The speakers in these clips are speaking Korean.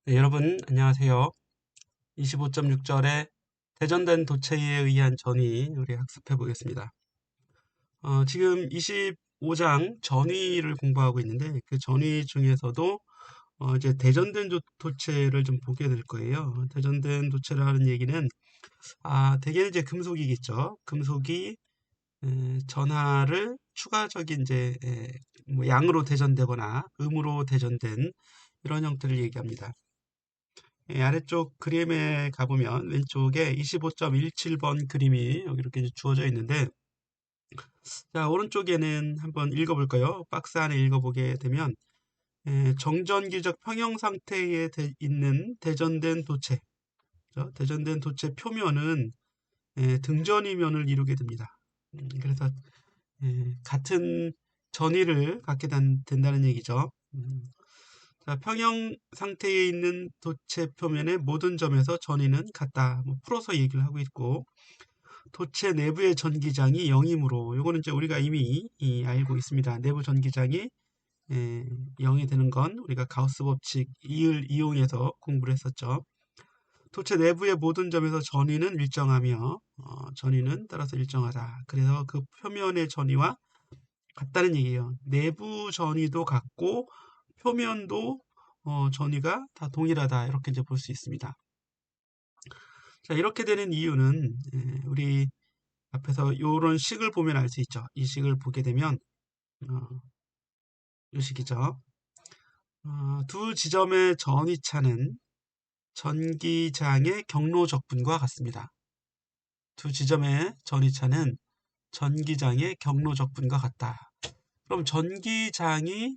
네, 여러분 안녕하세요. 25.6절의 대전된 도체에 의한 전위 우리 학습해 보겠습니다. 지금 25장 전위를 공부하고 있는데 그 전위 중에서도 이제 대전된 도체를 좀 보게 될 거예요. 대전된 도체라는 얘기는 대개 이제 금속이겠죠. 금속이 전하를 추가적인 이제 뭐 양으로 대전되거나 음으로 대전된 이런 형태를 얘기합니다. 아래쪽 그림에 가보면 왼쪽에 25.17번 그림이 여기 이렇게 주어져 있는데, 자, 오른쪽에는 한번 읽어볼까요? 박스 안에 읽어보게 되면 정전기적 평형 상태에 있는 대전된 도체, 그죠? 대전된 도체 표면은 등전이면을 이루게 됩니다. 그래서 같은 전위를 갖게 된다는 얘기죠. 자, 평형 상태에 있는 도체 표면의 모든 점에서 전위는 같다. 뭐 풀어서 얘기를 하고 있고, 도체 내부의 전기장이 0이므로, 요거는 이제 우리가 이미 알고 있습니다. 내부 전기장이 0이 되는 건 우리가 가우스 법칙 2을 이용해서 공부를 했었죠. 도체 내부의 모든 점에서 전위는 일정하며, 전위는 따라서 일정하다. 그래서 그 표면의 전위와 같다는 얘기예요. 내부 전위도 같고 표면도 전위가 다 동일하다. 이렇게 이제 볼 수 있습니다. 자, 이렇게 되는 이유는 우리 앞에서 이런 식을 보면 알 수 있죠. 이 식을 보게 되면 이 식이죠. 두 지점의 전위차는 전기장의 경로 적분과 같습니다. 두 지점의 전위차는 전기장의 경로 적분과 같다. 그럼 전기장이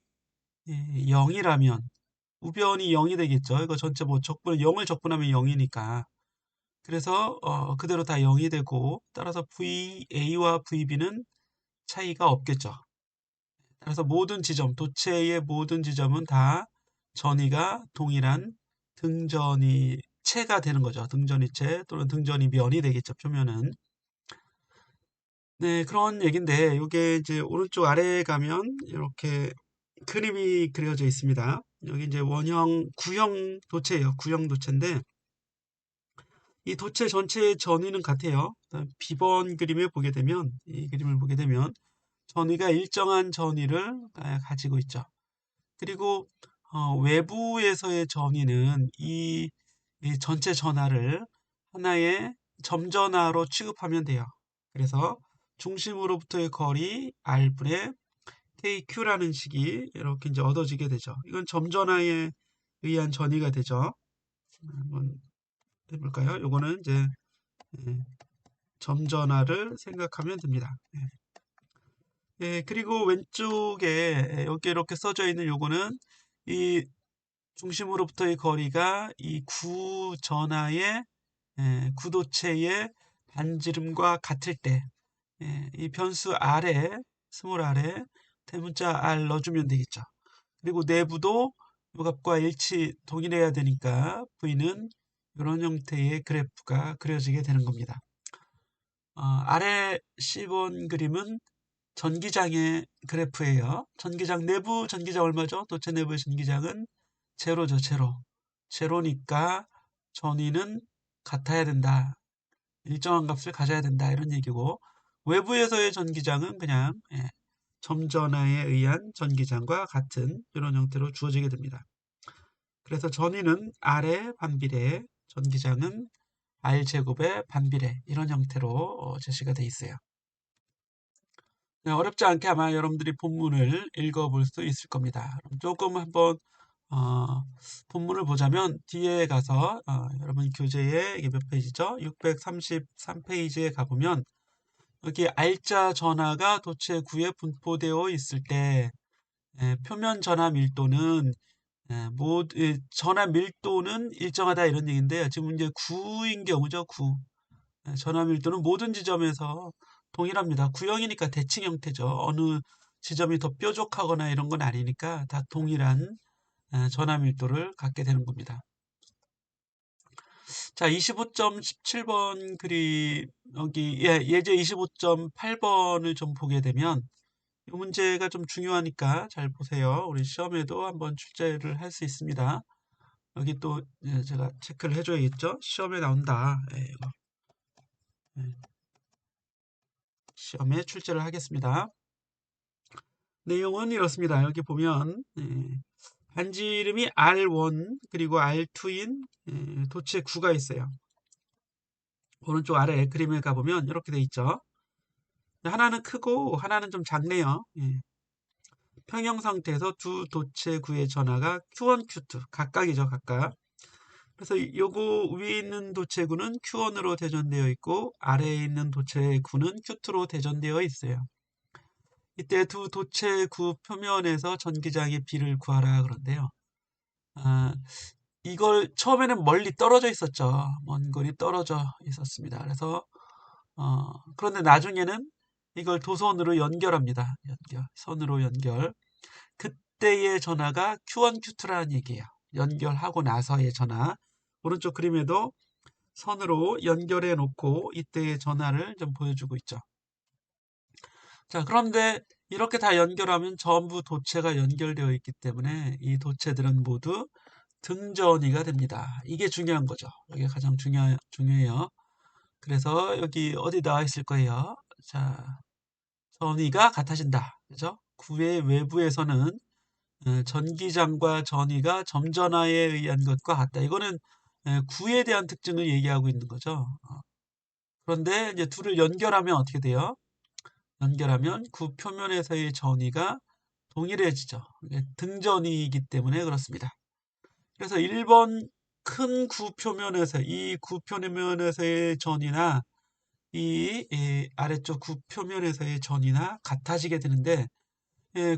0이라면 우변이 0이 되겠죠. 이거 전체 뭐 적분 0을 적분하면 0이니까. 그래서 그대로 다 0이 되고 따라서 VA와 VB는 차이가 없겠죠. 따라서 모든 지점, 도체의 모든 지점은 다 전위가 동일한 등전이체가 되는 거죠. 등전이체 또는 등전이면이 되겠죠. 표면은. 네, 그런 얘기인데 이게 이제 오른쪽 아래에 가면 이렇게 그림이 그려져 있습니다. 여기 이제 원형 구형 도체예요. 구형 도체인데 이 도체 전체의 전위는 같아요. B번 그림에 보게 되면 이 그림을 보게 되면 전위가 일정한 전위를 가지고 있죠. 그리고 외부에서의 전위는 이 전체 전하를 하나의 점전하로 취급하면 돼요. 그래서 중심으로부터의 거리 R분의 KQ라는 식이 이렇게 이제 얻어지게 되죠. 이건 점전하에 의한 전위가 되죠. 한번 해볼까요? 요거는 이제 예, 점전하를 생각하면 됩니다. 그리고 왼쪽에 여기 이렇게 써져 있는 요거는 이 중심으로부터의 거리가 이 구전하의 구도체의 반지름과 같을 때, 이 변수 R에 스몰 R에 대문자 R 넣어주면 되겠죠. 그리고 내부도 요 값과 동일해야 되니까 V는 이런 형태의 그래프가 그려지게 되는 겁니다. 아래 10번 그림은 전기장의 그래프예요. 전기장 내부 전기장 얼마죠? 도체 내부의 전기장은 제로죠, 제로. 제로니까 전위는 같아야 된다. 일정한 값을 가져야 된다. 이런 얘기고 외부에서의 전기장은 그냥 점전하에 의한 전기장과 같은 이런 형태로 주어지게 됩니다. 그래서 전위는 R의 반비례, 전기장은 R제곱의 반비례 이런 형태로 제시가 되어 있어요. 네, 어렵지 않게 아마 여러분들이 본문을 읽어볼 수 있을 겁니다. 조금 한번 본문을 보자면 뒤에 가서 여러분 교재에 이게 몇 페이지죠? 633페이지에 가보면 여기 R자 전하가 도체 9에 분포되어 있을 때 표면 전하 밀도는 전하 밀도는 일정하다 이런 얘기인데요. 지금 이제 9인 경우죠. 9. 전화 밀도는 모든 지점에서 동일합니다. 구형이니까 대칭 형태죠. 어느 지점이 더 뾰족하거나 이런 건 아니니까 다 동일한 전화 밀도를 갖게 되는 겁니다. 자, 25.17번 그림 여기 예제 25.8번을 좀 보게 되면 이 문제가 좀 중요하니까 잘 보세요. 우리 시험에도 한번 출제를 할 수 있습니다. 여기 또 제가 체크를 해줘야겠죠. 시험에 나온다. 이거. 시험에 출제를 하겠습니다. 내용은 이렇습니다. 여기 보면 반지 이름이 R1 그리고 R2인 도체 9가 있어요. 오른쪽 아래 그림에 가보면 이렇게 돼 있죠. 하나는 크고 하나는 좀 작네요. 평형 상태에서 두 도체 구의 전하가 Q1, Q2 각각이죠, 각각. 그래서 요거 위에 있는 도체구는 Q1으로 대전되어 있고 아래에 있는 도체구는 Q2로 대전되어 있어요. 이때 두 도체구 표면에서 전기장의 비를 구하라 그런데요. 이걸 처음에는 멀리 떨어져 있었죠. 먼 거리 떨어져 있었습니다. 그래서 그런데 나중에는 이걸 도선으로 연결합니다. 선으로 연결. 그때의 전하가 Q1, Q2라는 얘기예요. 연결하고 나서의 전하. 오른쪽 그림에도 선으로 연결해 놓고 이때의 전하를 좀 보여주고 있죠. 자, 그런데 이렇게 다 연결하면 전부 도체가 연결되어 있기 때문에 이 도체들은 모두 등전이가 됩니다. 이게 중요한 거죠. 이게 가장 중요해요. 그래서 여기 어디 나와 있을 거예요. 자, 전위가 같아진다. 그죠? 구의 외부에서는 전기장과 전위가 점전하에 의한 것과 같다. 이거는 구에 대한 특징을 얘기하고 있는 거죠. 그런데 이제 둘을 연결하면 어떻게 돼요? 연결하면 구 표면에서의 전위가 동일해지죠. 이게 등전이기 때문에 그렇습니다. 그래서 1번 큰 구 표면에서 이 구 표면에서의 전위나 이 아래쪽 구 표면에서의 전위나 같아지게 되는데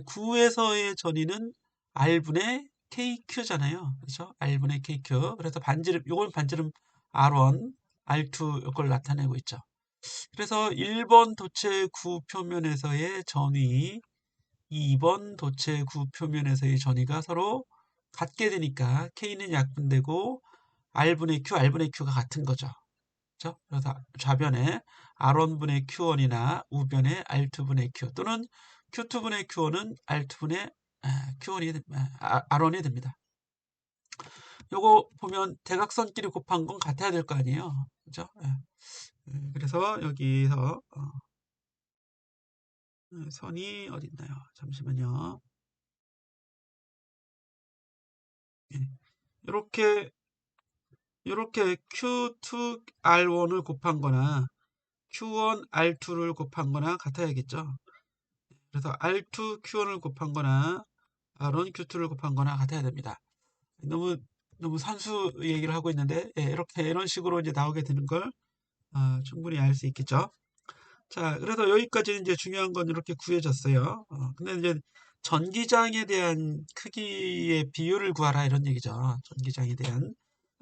구에서의 전위는 R분의 KQ잖아요. 그렇죠? R분의 KQ. 그래서 반지름, 요건 반지름 R1, R2 이걸 나타내고 있죠. 그래서 1번 도체 구 표면에서의 전위, 2번 도체 구 표면에서의 전위가 서로 같게 되니까 K는 약분되고 R분의 Q, R분의 Q가 같은 거죠. 그렇죠? 그래서 좌변에 R1분의 Q1이나 우변에 R2분의 Q 또는 Q2분의 Q1은 R2분의 Q1이 R1이 됩니다. 요거 보면 대각선끼리 곱한 건 같아야 될 거 아니에요. 그죠? 그래서 여기서 선이 어디 있나요? 잠시만요. 이렇게 Q2 R1을 곱한 거나 Q1 R2를 곱한 거나 같아야겠죠. 그래서 R2 Q1을 곱한 거나 R1 Q2를 곱한 거나 같아야 됩니다. 너무 산수 얘기를 하고 있는데 이런 식으로 이제 나오게 되는 걸 충분히 알 수 있겠죠. 자, 그래서 여기까지는 이제 중요한 건 이렇게 구해졌어요. 근데 이제 전기장에 대한 크기의 비율을 구하라 이런 얘기죠. 전기장에 대한.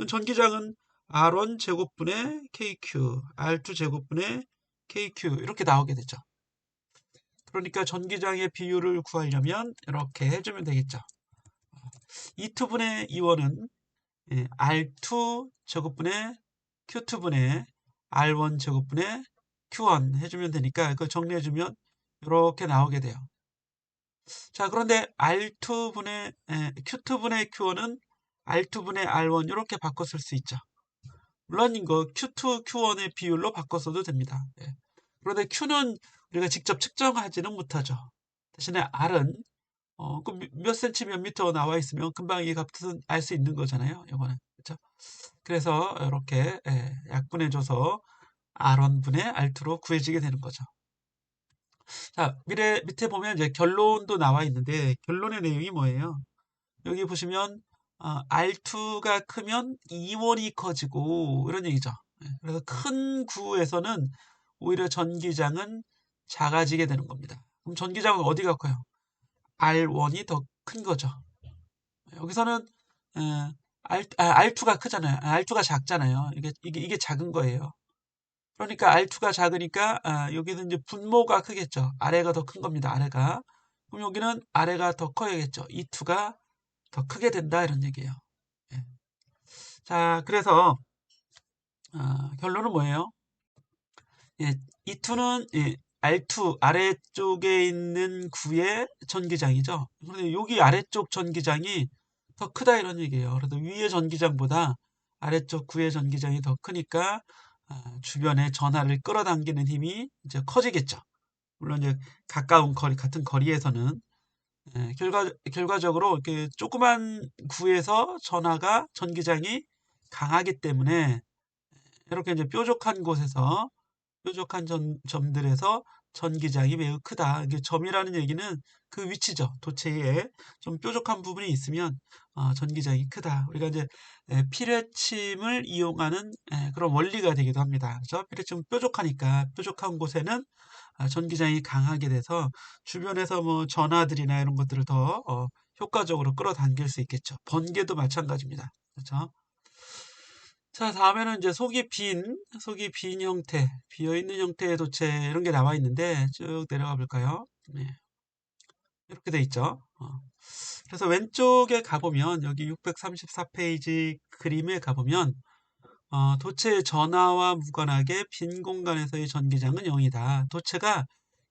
전기장은 R1 제곱분의 KQ, R2 제곱분의 KQ 이렇게 나오게 되죠. 그러니까 전기장의 비율을 구하려면 이렇게 해주면 되겠죠. 2투분의 2원은 R2 제곱분의 Q2분의 R1 제곱분의 Q1 해주면 되니까 그거 정리해주면 이렇게 나오게 돼요. 자, 그런데 R2분의 Q2분의 Q1은 R2분의 R1 이렇게 바꿔 쓸 수 있죠. 물론 이거 Q2, Q1의 비율로 바꿔서도 됩니다. 그런데 Q는 우리가 직접 측정하지는 못하죠. 대신에 R은 그몇 센치 몇 미터 나와 있으면 금방 이 값은 알 수 있는 거잖아요. 이거는 그렇죠? 그래서 이렇게 약분해줘서 R1분의 R2로 구해지게 되는 거죠. 자, 밑에 보면 이제 결론도 나와 있는데 결론의 내용이 뭐예요? 여기 보시면 R2가 크면 이원이 커지고 이런 얘기죠. 그래서 큰 구에서는 오히려 전기장은 작아지게 되는 겁니다. 그럼 전기장은 어디가 커요? R1이 더 큰 거죠. 여기서는 R2가 크잖아요. R2가 작잖아요. 이게 작은 거예요. 그러니까 R2가 작으니까 여기는 이제 분모가 크겠죠. 아래가 더 큰 겁니다. 아래가. 그럼 여기는 아래가 더 커야겠죠. E2가 더 크게 된다 이런 얘기예요. 예. 자, 그래서 결론은 뭐예요? 예, E2는 R2 아래쪽에 있는 구의 전기장이죠. 그런데 여기 아래쪽 전기장이 더 크다 이런 얘기예요. 그래서 위의 전기장보다 아래쪽 구의 전기장이 더 크니까 주변에 전하를 끌어당기는 힘이 이제 커지겠죠. 물론 이제 가까운 거리, 같은 거리에서는 결과적으로 이렇게 조그만 구에서 전기장이 강하기 때문에 이렇게 이제 뾰족한 점들에서 전기장이 매우 크다. 이게 점이라는 얘기는 그 위치죠. 도체에 좀 뾰족한 부분이 있으면 전기장이 크다. 우리가 이제 피뢰침을 이용하는 그런 원리가 되기도 합니다. 그렇죠? 피뢰침은 뾰족하니까 뾰족한 곳에는 전기장이 강하게 돼서 주변에서 뭐 전하들이나 이런 것들을 더 효과적으로 끌어당길 수 있겠죠. 번개도 마찬가지입니다. 그렇죠? 자, 다음에는 이제 속이 빈 형태, 비어있는 형태의 도체 이런 게 나와 있는데 쭉 내려가 볼까요? 네, 이렇게 돼 있죠. 그래서 왼쪽에 가보면 여기 634페이지 그림에 가보면 도체의 전하와 무관하게 빈 공간에서의 전기장은 0이다. 도체가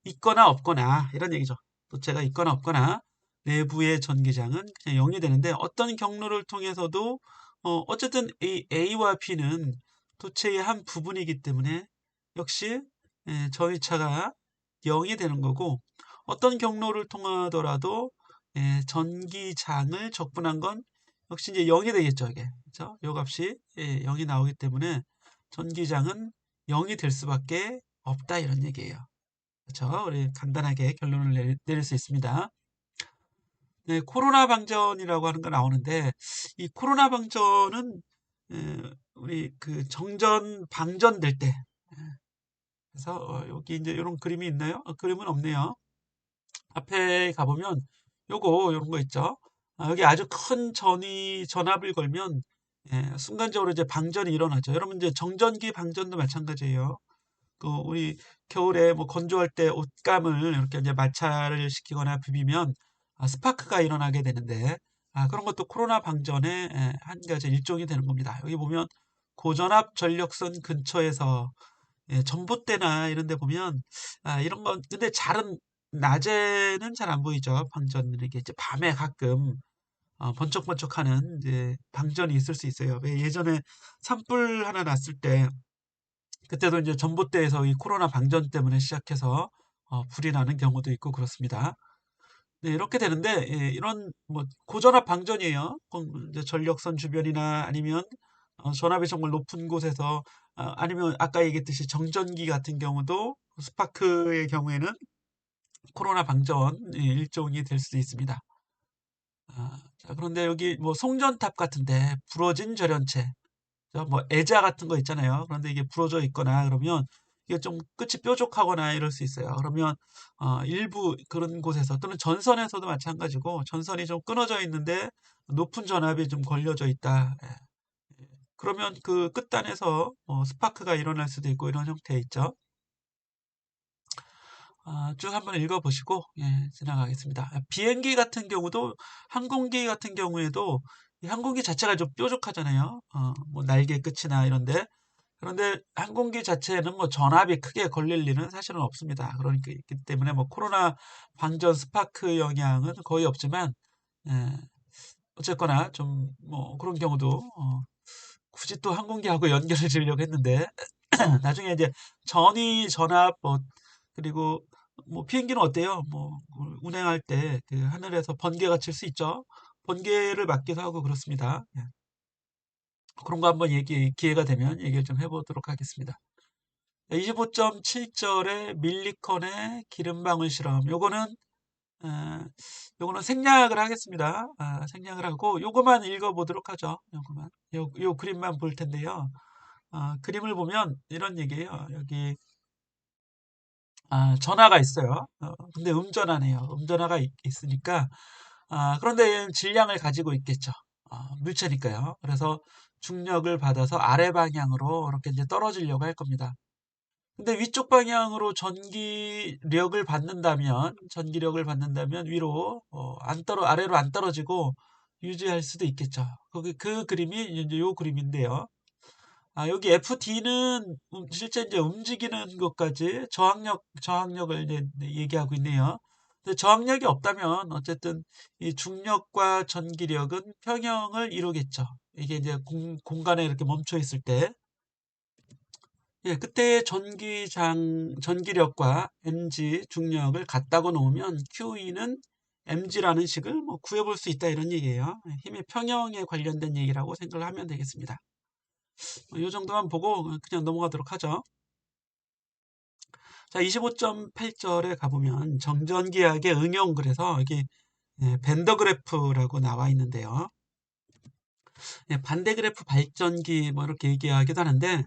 있거나 없거나 이런 얘기죠. 도체가 있거나 없거나 내부의 전기장은 그냥 0이 되는데 어떤 경로를 통해서도 어쨌든 A와 B는 도체의 한 부분이기 때문에 역시 전위차가 0이 되는 거고 어떤 경로를 통하더라도 전기장을 적분한 건 역시 이제 0이 되겠죠, 이게. 그렇죠? 요 값이 0이 나오기 때문에 전기장은 0이 될 수밖에 없다 이런 얘기예요. 그렇죠? 우리 간단하게 결론을 내릴 수 있습니다. 네, 코로나 방전이라고 하는 거 나오는데 이 코로나 방전은 우리 그 정전 방전될 때 그래서 여기 이제 이런 그림이 있나요? 그림은 없네요. 앞에 가보면 요런 거 있죠. 여기 아주 큰 전압을 걸면 순간적으로 이제 방전이 일어나죠. 여러분 이제 정전기 방전도 마찬가지예요. 그 우리 겨울에 뭐 건조할 때 옷감을 이렇게 이제 마찰을 시키거나 비비면 스파크가 일어나게 되는데 그런 것도 코로나 방전의 한 가지 일종이 되는 겁니다. 여기 보면 고전압 전력선 근처에서 전봇대나 이런 데 보면 이런 건 근데 잘은 낮에는 잘 안 보이죠. 방전 이렇게 이제 밤에 가끔 번쩍번쩍하는 이제 방전이 있을 수 있어요. 왜 예전에 산불 하나 났을 때 그때도 이제 전봇대에서 이 코로나 방전 때문에 시작해서 불이 나는 경우도 있고 그렇습니다. 네, 이렇게 되는데 이런 뭐 고전압 방전이에요. 이제 전력선 주변이나 아니면 전압이 정말 높은 곳에서 아니면 아까 얘기했듯이 정전기 같은 경우도 스파크의 경우에는 코로나 방전 일종이 될 수도 있습니다. 자, 그런데 여기 뭐 송전탑 같은데 부러진 절연체 뭐 애자 같은 거 있잖아요. 그런데 이게 부러져 있거나 그러면 이게 좀 끝이 뾰족하거나 이럴 수 있어요. 그러면 일부 그런 곳에서 또는 전선에서도 마찬가지고 전선이 좀 끊어져 있는데 높은 전압이 좀 걸려져 있다. 그러면 그 끝단에서 스파크가 일어날 수도 있고 이런 형태 있죠. 쭉 한번 읽어보시고 지나가겠습니다. 비행기 같은 경우도 항공기 같은 경우에도 이 항공기 자체가 좀 뾰족하잖아요. 뭐 날개 끝이나 이런데 그런데 항공기 자체에는 뭐 전압이 크게 걸릴 일은 사실은 없습니다. 그러니까 있기 때문에 뭐 코로나 방전 스파크 영향은 거의 없지만 예, 어쨌거나 좀 뭐 그런 경우도 굳이 또 항공기하고 연결을 지으려고 했는데 나중에 이제 전위 전압 뭐 그리고 뭐 비행기는 어때요? 뭐 운행할 때 그 하늘에서 번개가 칠 수 있죠. 번개를 맞기도 하고 그렇습니다. 예. 그런 거 한번 기회가 되면 얘기를 좀 해보도록 하겠습니다. 25.7절의 밀리컨의 기름방울 실험. 어, 요거는 생략을 하겠습니다. 생략을 하고 요거만 읽어보도록 하죠. 요거만. 요 그림만 볼 텐데요. 그림을 보면 이런 얘기예요. 여기 전화가 있어요. 근데 음전하네요. 음전화가 있으니까 그런데 얘는 질량을 가지고 있겠죠. 물체니까요. 그래서 중력을 받아서 아래 방향으로 이렇게 이제 떨어지려고 할 겁니다. 근데 위쪽 방향으로 전기력을 받는다면 위로 아래로 안 떨어지고 유지할 수도 있겠죠. 그 그림이 이제 요 그림인데요. 여기 FD는 실제 이제 움직이는 것까지 저항력을 이제 얘기하고 있네요. 근데 저항력이 없다면 어쨌든 이 중력과 전기력은 평형을 이루겠죠. 이게 이제 공간에 이렇게 멈춰 있을 때, 예, 그때 전기력과 mg 중력을 같다고 놓으면 QE는 mg라는 식을 뭐 구해볼 수 있다 이런 얘기예요. 힘의 평형에 관련된 얘기라고 생각을 하면 되겠습니다. 이 정도만 보고 그냥 넘어가도록 하죠. 자, 25.8절에 가보면 정전기학의 응용, 그래서 여기 벤더 그래프라고 나와 있는데요. 반대 그래프 발전기 뭐 이렇게 얘기하기도 하는데,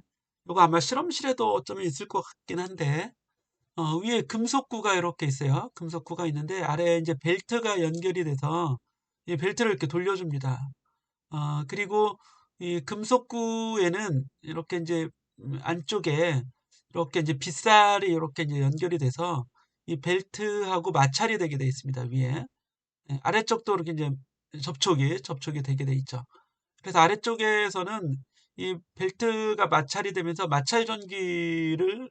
이거 아마 실험실에도 어쩌면 있을 것 같긴 한데, 위에 금속구가 이렇게 있어요. 금속구가 있는데 아래에 이제 벨트가 연결이 돼서 이 벨트를 이렇게 돌려줍니다. 그리고 이 금속구에는 이렇게 이제 안쪽에 이렇게 이제 빗살이 이렇게 이제 연결이 돼서 이 벨트하고 마찰이 되게 돼 있습니다. 위에. 예, 아래쪽도 이렇게 이제 접촉이 되게 돼 있죠. 그래서 아래쪽에서는 이 벨트가 마찰이 되면서 마찰 전기를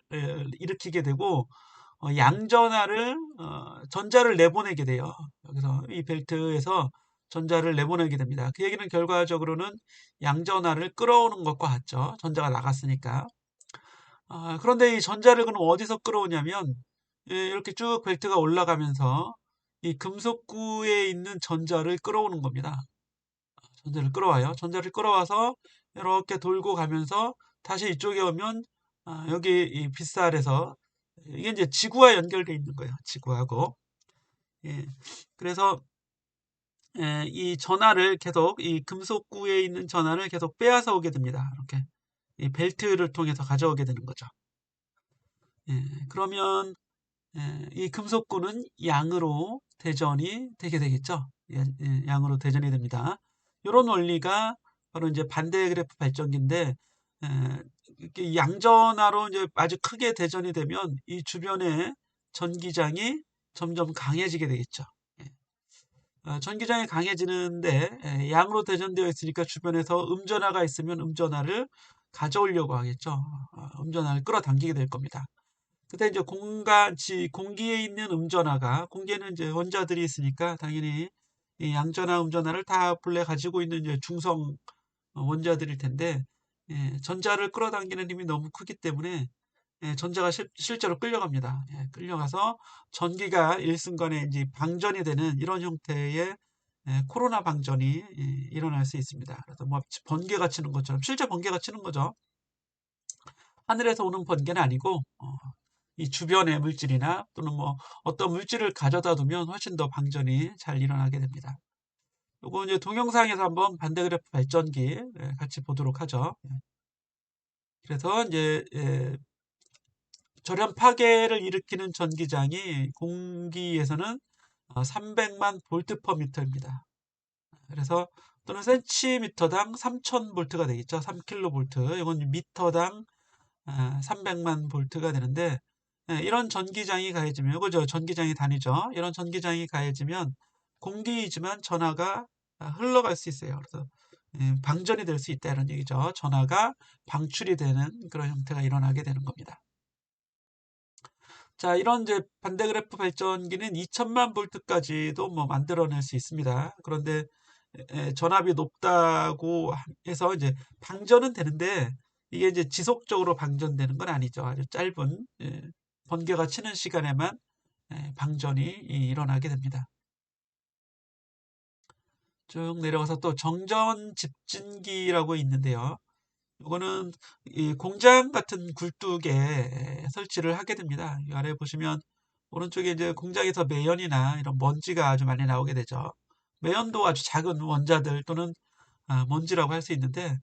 일으키게 되고, 전자를 내보내게 돼요. 여기서 이 벨트에서 전자를 내보내게 됩니다. 그 얘기는 결과적으로는 양전하를 끌어오는 것과 같죠. 전자가 나갔으니까. 그런데 이 전자를 그럼 어디서 끌어오냐면, 예, 이렇게 쭉 벨트가 올라가면서 이 금속구에 있는 전자를 끌어오는 겁니다. 전자를 끌어와요. 전자를 끌어와서 이렇게 돌고 가면서 다시 이쪽에 오면, 여기 이 빗살에서 이게 이제 지구와 연결돼 있는 거예요. 지구하고. 예. 그래서 이 전하를 계속, 이 금속구에 있는 전하를 계속 빼앗아 오게 됩니다. 이렇게 이 벨트를 통해서 가져오게 되는 거죠. 예. 그러면 이 금속구는 양으로 대전이 되게 되겠죠. 양으로 대전이 됩니다. 이런 원리가 바로 이제 반대 그래프 발전기인데, 이렇게 양전하로 이제 아주 크게 대전이 되면 이 주변에 전기장이 점점 강해지게 되겠죠. 예. 전기장이 강해지는데, 양으로 대전되어 있으니까 주변에서 음전하가 있으면 음전하를 가져오려고 하겠죠. 음전하를 끌어당기게 될 겁니다. 그때 이제 공기에 있는 음전하가, 공기에는 이제 원자들이 있으니까 당연히 이 양전하, 음전하를 다 본래 가지고 있는 이제 중성 원자들일 텐데, 전자를 끌어당기는 힘이 너무 크기 때문에 전자가 실제로 끌려갑니다. 끌려가서 전기가 일순간에 이제 방전이 되는 이런 형태의 코로나 방전이 일어날 수 있습니다. 그래서 뭐 번개가 치는 것처럼, 실제 번개가 치는 거죠. 하늘에서 오는 번개는 아니고, 이 주변의 물질이나 또는 뭐 어떤 물질을 가져다 두면 훨씬 더 방전이 잘 일어나게 됩니다. 요거 이제 동영상에서 한번 반대그래프 발전기 같이 보도록 하죠. 그래서 이제 절연 파괴를 일으키는 전기장이 공기에서는 300만 볼트 퍼 미터입니다. 그래서 또는 센티미터당 3000 볼트가 되겠죠. 3킬로볼트. 이건 미터당 300만 볼트가 되는데, 이런 전기장이 가해지면, 이거죠. 전기장이 단위죠. 이런 전기장이 가해지면 공기이지만 전하가 흘러갈 수 있어요. 그래서 방전이 될 수 있다 이런 얘기죠. 전하가 방출이 되는 그런 형태가 일어나게 되는 겁니다. 자, 이런 이제 반대 그래프 발전기는 2000만 볼트까지도 뭐 만들어낼 수 있습니다. 그런데 전압이 높다고 해서 이제 방전은 되는데, 이게 이제 지속적으로 방전되는 건 아니죠. 아주 짧은 번개가 치는 시간에만 방전이 일어나게 됩니다. 쭉 내려가서 또 정전 집진기라고 있는데요. 이거는 이 공장 같은 굴뚝에 설치를 하게 됩니다. 이 아래 보시면 오른쪽에 이제 공장에서 매연이나 이런 먼지가 아주 많이 나오게 되죠. 매연도 아주 작은 원자들 또는 먼지라고 할 수 있는데,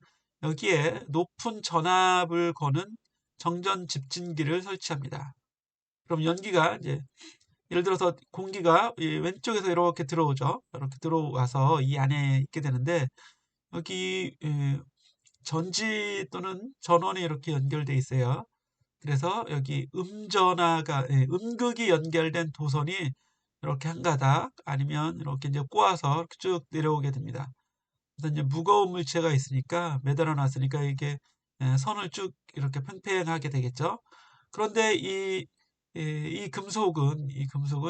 여기에 높은 전압을 거는 정전 집진기를 설치합니다. 그럼 연기가 이제, 예를 들어서 공기가 이 왼쪽에서 이렇게 들어오죠. 이렇게 들어와서 이 안에 있게 되는데, 여기 전지 또는 전원이 이렇게 연결돼 있어요. 그래서 여기 음극이 연결된 도선이 이렇게 한 가닥 아니면 이렇게 이제 꼬아서 이렇게 쭉 내려오게 됩니다. 그래서 이제 무거운 물체가 있으니까, 매달아 놨으니까 이게 선을 쭉 이렇게 팽팽하게 되겠죠. 그런데 이 이 금속은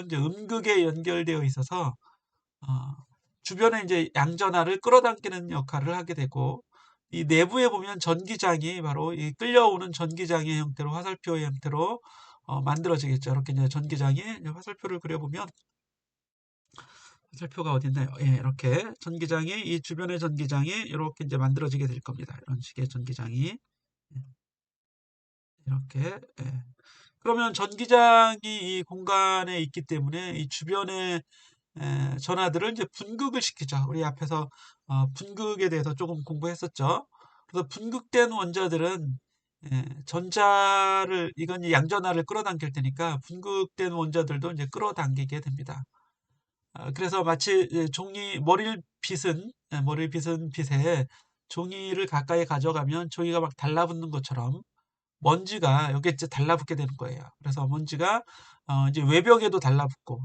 이제 음극에 연결되어 있어서 어, 주변에 이제 양전하를 끌어당기는 역할을 하게 되고, 이 내부에 보면 전기장이 바로 이 끌려오는 전기장의 형태로, 화살표의 형태로 만들어지겠죠. 이렇게 이제 전기장이, 화살표를 그려보면, 화살표가 어디 있나요? 예, 이렇게 전기장이, 이 주변의 전기장이 이렇게 이제 만들어지게 될 겁니다. 이런 식의 전기장이 이렇게. 예. 그러면 전기장이 이 공간에 있기 때문에 이 주변의 전하들을 이제 분극을 시키죠. 우리 앞에서 분극에 대해서 조금 공부했었죠. 그래서 분극된 원자들은 전자를, 이건 이제 양전하를 끌어당길 테니까 분극된 원자들도 이제 끌어당기게 됩니다. 그래서 마치 종이, 머리를 빗은 빗에 종이를 가까이 가져가면 종이가 막 달라붙는 것처럼 먼지가 여기에 이제 달라붙게 되는 거예요. 그래서 먼지가 이제 외벽에도 달라붙고,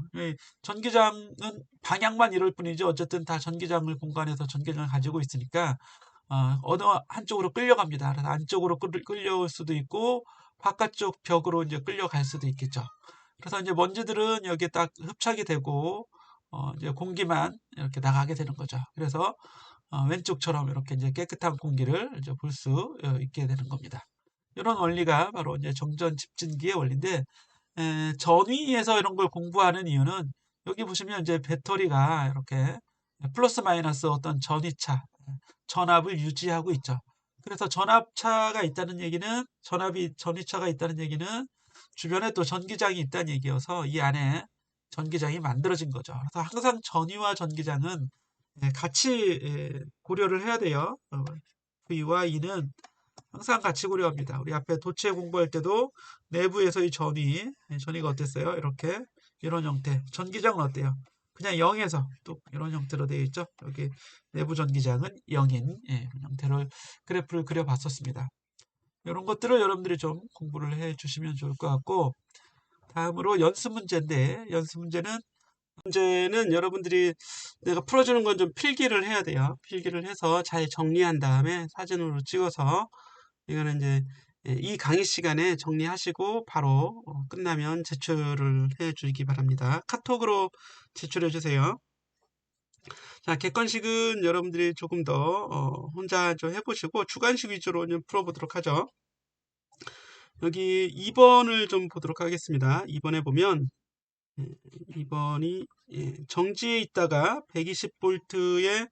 전기장은 방향만 이럴 뿐이지 어쨌든 다 전기장을 공간에서 전기장을 가지고 있으니까 어느 한쪽으로 끌려갑니다. 그래서 안쪽으로 끌려올 수도 있고 바깥쪽 벽으로 이제 끌려갈 수도 있겠죠. 그래서 이제 먼지들은 여기에 딱 흡착이 되고 이제 공기만 이렇게 나가게 되는 거죠. 그래서 왼쪽처럼 이렇게 이제 깨끗한 공기를 이제 볼 수 있게 되는 겁니다. 이런 원리가 바로 이제 정전 집진기의 원리인데, 전위에서 이런 걸 공부하는 이유는 여기 보시면 이제 배터리가 이렇게 플러스 마이너스 어떤 전압을 유지하고 있죠. 그래서 전위차가 있다는 얘기는 주변에 또 전기장이 있다는 얘기여서 이 안에 전기장이 만들어진 거죠. 그래서 항상 전위와 전기장은 같이 고려를 해야 돼요. V와 E는 항상 같이 고려합니다. 우리 앞에 도체 공부할 때도 내부에서 이 전위가 어땠어요? 이렇게 이런 형태. 전기장은 어때요? 그냥 0에서 또 이런 형태로 되어 있죠. 여기 내부 전기장은 0인 형태로 그래프를 그려봤었습니다. 이런 것들을 여러분들이 좀 공부를 해주시면 좋을 것 같고, 다음으로 연습 문제인데, 문제는 여러분들이 내가 풀어주는 건 좀 필기를 해야 돼요. 필기를 해서 잘 정리한 다음에 사진으로 찍어서, 이거는 이제 이 강의 시간에 정리하시고 바로 끝나면 제출을 해 주기 바랍니다. 카톡으로 제출해 주세요. 자, 객관식은 여러분들이 조금 더 혼자 좀 해보시고 주관식 위주로 좀 풀어보도록 하죠. 여기 2번을 좀 보도록 하겠습니다. 2번에 보면 2번이 정지에 있다가 120V의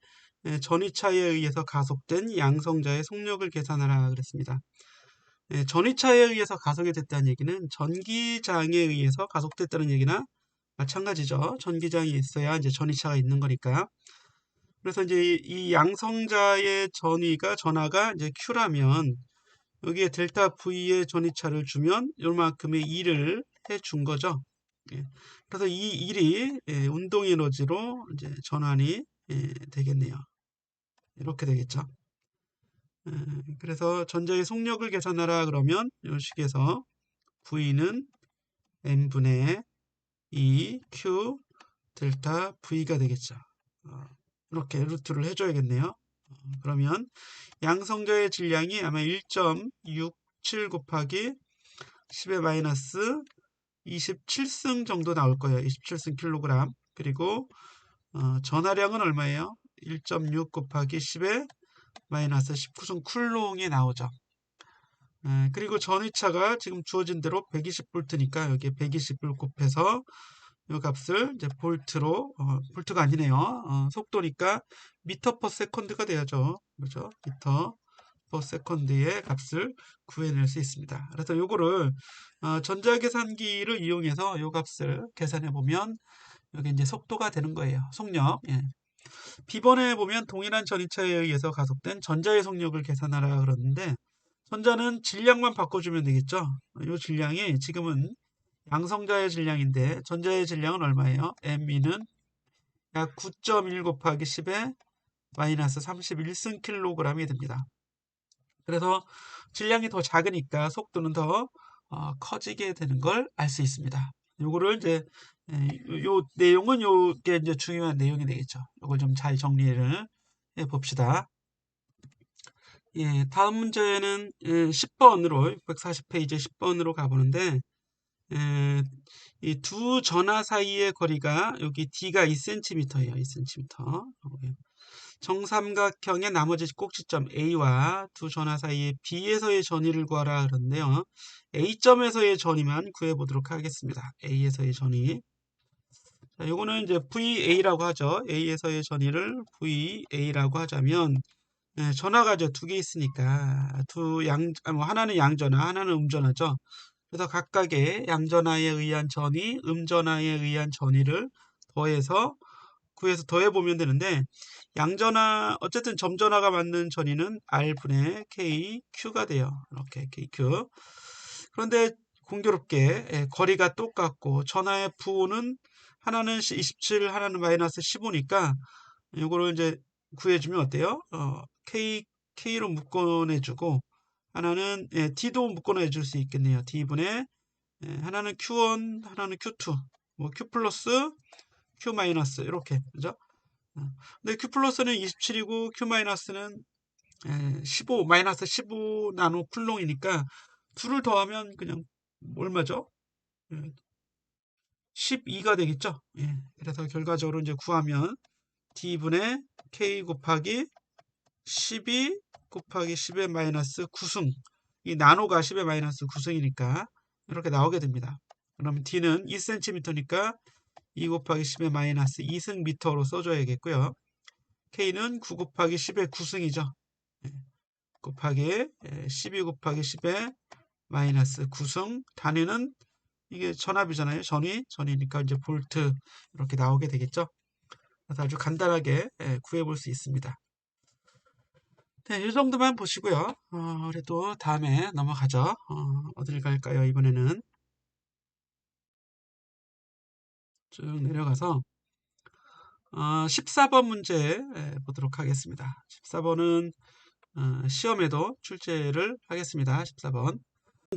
전위차에 의해서 가속된 양성자의 속력을 계산하라 그랬습니다. 전위차에 의해서 가속이 됐다는 얘기는 전기장에 의해서 가속됐다는 얘기나 마찬가지죠. 전기장이 있어야 이제 전위차가 있는 거니까. 그래서 이제 이 양성자의 전하가 이제 Q라면 여기에 델타 V의 전위차를 주면 요만큼의 E를 해 준 거죠. 그래서 이 일이 운동 에너지로 이제 전환이 되겠네요. 이렇게 되겠죠. 그래서 전자의 속력을 계산하라 그러면 이 식에서 V는 n분의 2q 델타 V가 되겠죠. 이렇게 루트를 해줘야겠네요. 그러면 양성자의 질량이 아마 1.67 곱하기 10의 마이너스 27승 정도 나올 거예요. 27승 킬로그램. 그리고 전하량은 얼마예요? 1.6 곱하기 10의 마이너스 19승 쿨롱이 나오죠. 그리고 전위차가 지금 주어진 대로 120V니까 여기에 120을 곱해서 이 값을 이제 볼트로, 볼트가 아니네요. 속도니까 미터 퍼 세컨드가 돼야죠. 그렇죠? 미터 퍼 세컨드의 값을 구해낼 수 있습니다. 그래서 요거를 전자계산기를 이용해서 요 값을 계산해 보면 여기 이제 속도가 되는 거예요. 속력. B번에 보면 동일한 전위차에 의해서 가속된 전자의 속력을 계산하라 그러는데, 전자는 질량만 바꿔주면 되겠죠. 이 질량이 지금은 양성자의 질량인데 전자의 질량은 얼마예요? M이는 약 9.1 곱하기 10의 마이너스 31승 킬로그램이 됩니다. 그래서 질량이 더 작으니까 속도는 더 커지게 되는 걸 알 수 있습니다. 요거를 이제 요 내용은 요게 이제 중요한 내용이 되겠죠. 요걸 좀 잘 정리를 해 봅시다. 다음 문제는 10번으로 640페이지 10번으로 가보는데, 이 두 전화 사이의 거리가 여기 D가 2cm예요. 2cm. 정삼각형의 나머지 꼭지점 A와 두 전화 사이의 B에서의 전위를 구하라 그러는데요. A점에서의 전위만 구해보도록 하겠습니다. A에서의 전위. 자, 요거는 이제 VA라고 하죠. A에서의 전위를 VA라고 하자면 전화가 이제 두 개 있으니까 하나는 양전화, 하나는 음전화죠. 그래서 각각의 양전화에 의한 전위, 음전화에 의한 전위를 구해서 더해보면 되는데, 양전화, 어쨌든 점전화가 맞는 전위는 R분의 KQ가 돼요. 이렇게 KQ. 그런데 공교롭게 거리가 똑같고 전화의 부호는 하나는 27, 하나는 마이너스 15니까 이거를 이제 구해주면 어때요? K로 묶어내주고 하나는 D도 묶어내줄 수 있겠네요. D분의 하나는 Q1, 하나는 Q2, 뭐 Q 플러스, Q 마이너스 이렇게 그죠? 근데 Q 플러스는 27이고 Q 마이너스는 15 마이너스 15 나노 쿨롱이니까 둘을 더하면 그냥 얼마죠? 12가 되겠죠? 그래서 결과적으로 이제 구하면 D분의 K 곱하기 12 곱하기 10의 마이너스 9승. 이 나노가 10의 마이너스 9승이니까 이렇게 나오게 됩니다. 그러면 D는 2cm니까 2 곱하기 10의 마이너스 2승 미터로 써줘야겠고요. K는 9 곱하기 10의 9승이죠. 곱하기 12 곱하기 10의 마이너스 9승. 단위는 이게 전압이잖아요. 전위니까 이제 볼트 이렇게 나오게 되겠죠. 그래서 아주 간단하게 구해볼 수 있습니다. 네, 이 정도만 보시고요. 그래도 다음에 넘어가죠. 어딜 갈까요? 이번에는 쭉 내려가서 14번 문제 보도록 하겠습니다. 14번은 시험에도 출제를 하겠습니다. 14번.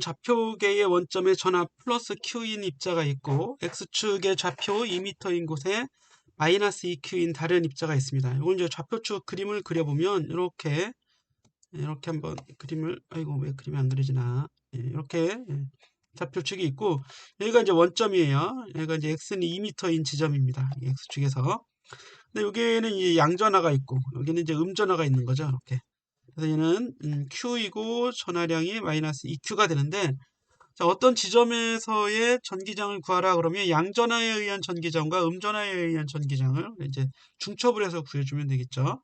좌표계의 원점에 전압 플러스 Q인 입자가 있고 X축의 좌표 2m인 곳에 마이너스 2Q인 다른 입자가 있습니다. 이건 이제 좌표축 그림을 그려보면 이렇게 한번 그림을 아이고 왜 그림이 안 그려지나 이렇게 좌표축이 있고 여기가 이제 원점이에요. 여기가 이제 x는 2m인 지점입니다. x축에서. 근데 여기에는 이제 양전화가 있고 여기는 이제 음전화가 있는 거죠. 이렇게. 그래서 얘는 q이고 전하량이 마이너스 2q가 되는데 자, 어떤 지점에서의 전기장을 구하라 그러면 양전화에 의한 전기장과 음전화에 의한 전기장을 이제 중첩을 해서 구해주면 되겠죠.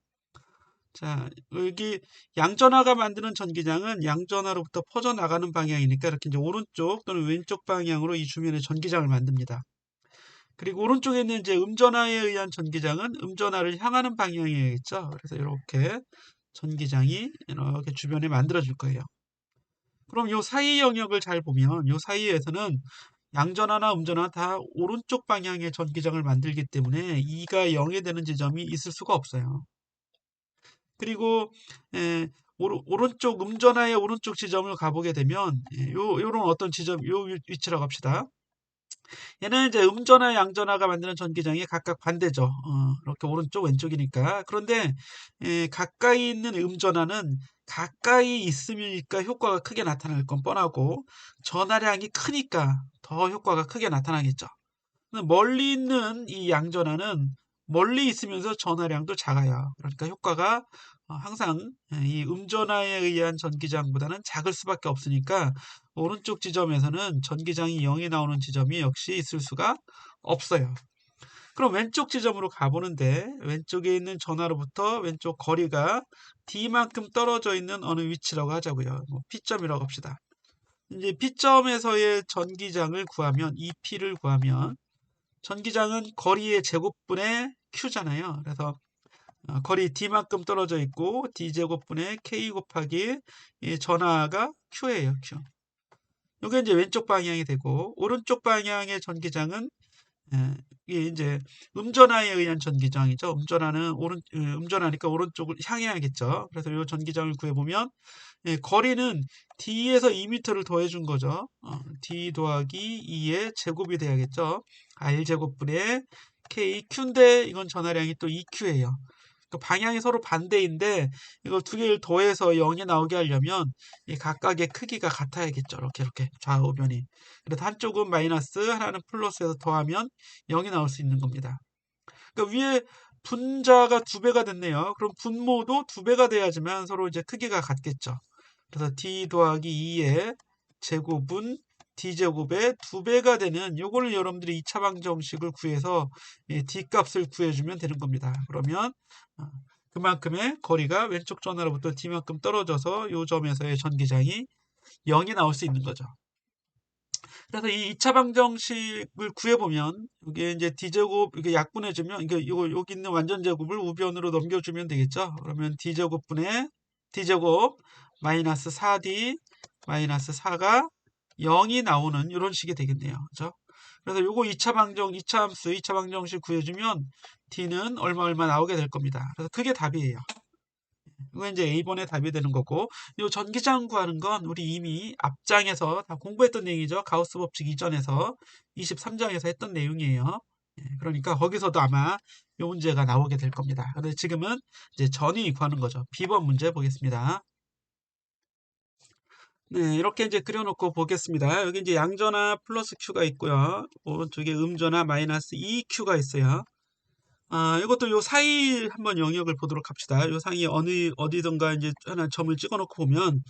자, 여기 양전화가 만드는 전기장은 양전화로부터 퍼져나가는 방향이니까 이렇게 이제 오른쪽 또는 왼쪽 방향으로 이 주변에 전기장을 만듭니다. 그리고 오른쪽에 있는 이제 음전화에 의한 전기장은 음전화를 향하는 방향이겠죠. 그래서 이렇게 전기장이 이렇게 주변에 만들어 줄 거예요. 그럼 이 사이 영역을 잘 보면 이 사이에서는 양전화나 음전화 다 오른쪽 방향의 전기장을 만들기 때문에 2가 0이 되는 지점이 있을 수가 없어요. 그리고 오른쪽 음전화의 오른쪽 지점을 가보게 되면 요런 어떤 지점 요 위치라고 합시다. 얘는 이제 음전화 양전화가 만드는 전기장이 각각 반대죠. 이렇게 오른쪽 왼쪽이니까. 그런데 가까이 있는 음전화는 가까이 있으니까 효과가 크게 나타날 건 뻔하고 전하량이 크니까 더 효과가 크게 나타나겠죠. 멀리 있는 이 양전화는 멀리 있으면서 전하량도 작아요. 그러니까 효과가 항상 이 음전화에 의한 전기장보다는 작을 수밖에 없으니까 오른쪽 지점에서는 전기장이 0이 나오는 지점이 역시 있을 수가 없어요. 그럼 왼쪽 지점으로 가보는데 왼쪽에 있는 전화로부터 왼쪽 거리가 D만큼 떨어져 있는 어느 위치라고 하자고요. 뭐 P점이라고 합시다. 이제 P점에서의 전기장을 구하면 EP를 구하면 전기장은 거리의 제곱분의 Q잖아요. 그래서 거리 D만큼 떨어져 있고 D제곱분의 K 곱하기 이 전하가 Q예요. Q. 이게 이제 왼쪽 방향이 되고 오른쪽 방향의 전기장은 이게 이제 음전화에 의한 전기장이죠. 음전화니까 오른쪽을 향해야겠죠. 그래서 이 전기장을 구해보면 거리는 D에서 2m를 더해준 거죠. D 더하기 2의 제곱이 돼야겠죠. R 제곱분의 K, Q인데 이건 전하량이 또 2Q예요. 그 방향이 서로 반대인데 이걸 두 개를 더해서 0이 나오게 하려면 이 각각의 크기가 같아야겠죠. 이렇게 좌우변이. 그래서 한쪽은 마이너스, 하나는 플러스해서 더하면 0이 나올 수 있는 겁니다. 그러니까 위에 분자가 두 배가 됐네요. 그럼 분모도 두 배가 돼야지만 서로 이제 크기가 같겠죠. 그래서 d 더하기 2의 제곱은 d제곱의 두 배가 되는 요거를 여러분들이 2차 방정식을 구해서 d 값을 구해주면 되는 겁니다. 그러면 그만큼의 거리가 왼쪽 전화로부터 d만큼 떨어져서 요 점에서의 전기장이 0이 나올 수 있는 거죠. 그래서 이 2차 방정식을 구해보면 이게 이제 d제곱 이게 약분해주면 이거 여기 있는 완전 제곱을 우변으로 넘겨주면 되겠죠. 그러면 d제곱분의 d제곱 마이너스 4d 마이너스 4가 0이 나오는 이런 식이 되겠네요. 그죠? 그래서 요거 2차 함수 2차 방정식 구해주면 d는 얼마 나오게 될 겁니다. 그래서 그게 답이에요. 이거 이제 A번의 답이 되는 거고, 이 전기장 구하는 건 우리 이미 앞장에서 다 공부했던 내용이죠. 가우스 법칙 이전에서 23장에서 했던 내용이에요. 그러니까 거기서도 아마 이 문제가 나오게 될 겁니다. 근데 지금은 이제 전위 구하는 거죠. B번 문제 보겠습니다. 네, 이렇게 이제 그려놓고 보겠습니다. 여기 이제 양전화 플러스 Q가 있고요. 오른쪽에 음전화 마이너스 2Q가 있어요. 이것도 요 사이 한번 영역을 보도록 합시다. 요 사이 어디든가 이제 하나 점을 찍어 놓고 보면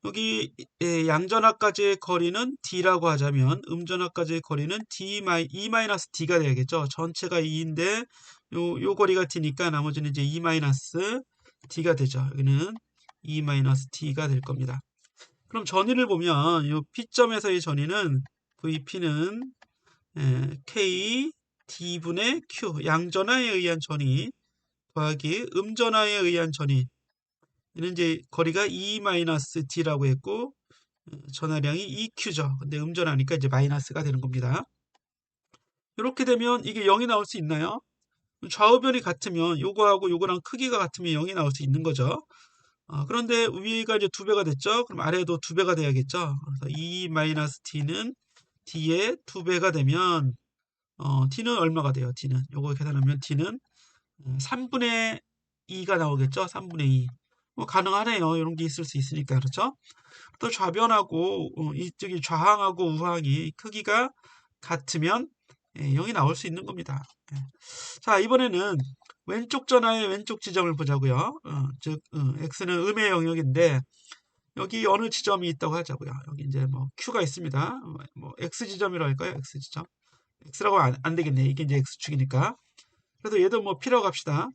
여기 양전하까지의 거리는 d라고 하자면 음전하까지의 거리는 e-d가 되겠죠. 전체가 2인데 요 거리가 d니까 나머지는 이제 e-d가 되죠. 여기는 e-d가 될 겁니다. 그럼 전위를 보면 요 P점에서의 전위는 VP는 K D분의 Q 양전하에 의한 전위 더하기 음전하에 의한 전위 이는 이제 거리가 E-D라고 했고 전하량이 EQ죠. 근데 음전하니까 이제 마이너스가 되는 겁니다. 이렇게 되면 이게 0이 나올 수 있나요? 좌우변이 같으면 요거하고 요거랑 크기가 같으면 0이 나올 수 있는 거죠. 그런데 위가 이제 두 배가 됐죠. 그럼 아래도 두 배가 돼야겠죠. 그래서 E-T는 D의 두 배가 되면 t는 얼마가 돼요? t는 요거 계산하면 t는 3분의 2가 나오겠죠? 3분의 2. 뭐 가능하네요. 이런 게 있을 수 있으니까 그렇죠? 또 좌변하고 이쪽이 좌항하고 우항이 크기가 같으면 0이 나올 수 있는 겁니다. 자, 이번에는 왼쪽 전화의 왼쪽 지점을 보자고요. 즉 x는 음의 영역인데 여기 어느 지점이 있다고 하자고요. 여기 이제 뭐 q가 있습니다. 뭐 x 지점이라고 할까요? x 지점. x라고 안 되겠네. 이게 이제 x축이니까. 그래서 얘도 뭐 p라고 합시다.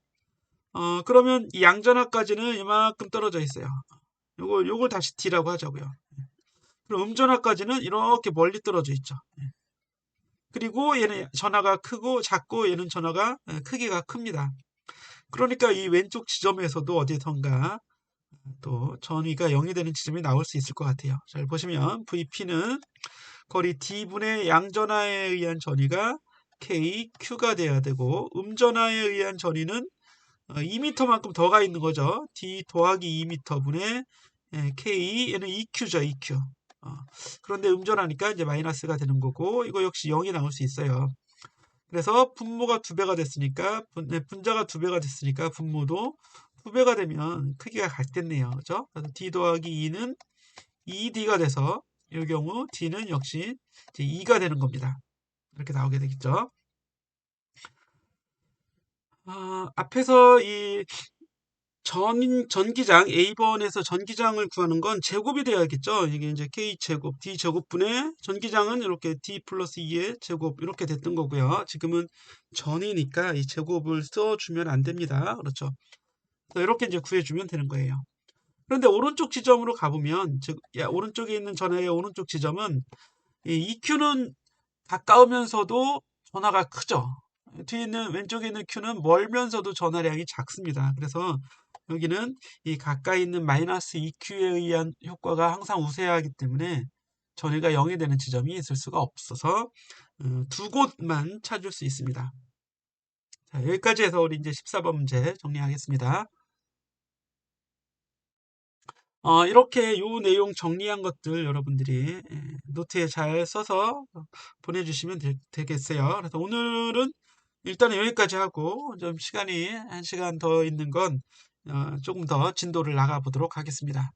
그러면 이 양전하까지는 이만큼 떨어져 있어요. 요걸 다시 d라고 하자고요. 그럼 음전하까지는 이렇게 멀리 떨어져 있죠. 그리고 얘는 전하가 크고 작고 얘는 전하가 크기가 큽니다. 그러니까 이 왼쪽 지점에서도 어디선가 또 전위가 0이 되는 지점이 나올 수 있을 것 같아요. 잘 보시면 VP는 거리 D분의 양전하에 의한 전위가 K, Q가 돼야 되고 음전하에 의한 전위는 2m만큼 더 가 있는 거죠. D 더하기 2m분의 K, 얘는 EQ죠, EQ. 그런데 음전하니까 이제 마이너스가 되는 거고 이거 역시 0이 나올 수 있어요. 그래서 분모가 두 배가 됐으니까 분자가 두 배가 됐으니까 분모도 두 배가 되면 크기가 같겠네요. 그죠? 그래서 D 더하기 2는 2D가 돼서 이 경우 D는 역시 이제 2가 되는 겁니다. 이렇게 나오게 되겠죠. 앞에서 이 전기장 A번에서 전기장을 구하는 건 제곱이 되어야겠죠. 이게 이제 K제곱, D제곱분의 전기장은 이렇게 D 플러스 2의 제곱 이렇게 됐던 거고요. 지금은 전이니까 이 제곱을 써주면 안 됩니다. 그렇죠. 이렇게 이제 구해주면 되는 거예요. 그런데 오른쪽 지점으로 가보면 즉 오른쪽에 있는 전화의 오른쪽 지점은 이 EQ는 가까우면서도 전화가 크죠. 뒤에 있는 왼쪽에 있는 Q는 멀면서도 전화량이 작습니다. 그래서 여기는 이 가까이 있는 마이너스 2Q에 의한 효과가 항상 우세하기 때문에 전위가 0이 되는 지점이 있을 수가 없어서 두 곳만 찾을 수 있습니다. 자, 여기까지 해서 우리 이제 14번 문제 정리하겠습니다. 이렇게 요 내용 정리한 것들 여러분들이 노트에 잘 써서 보내주시면 되겠어요. 그래서 오늘은 일단은 여기까지 하고 좀 시간이 한 시간 더 있는 건 조금 더 진도를 나가 보도록 하겠습니다.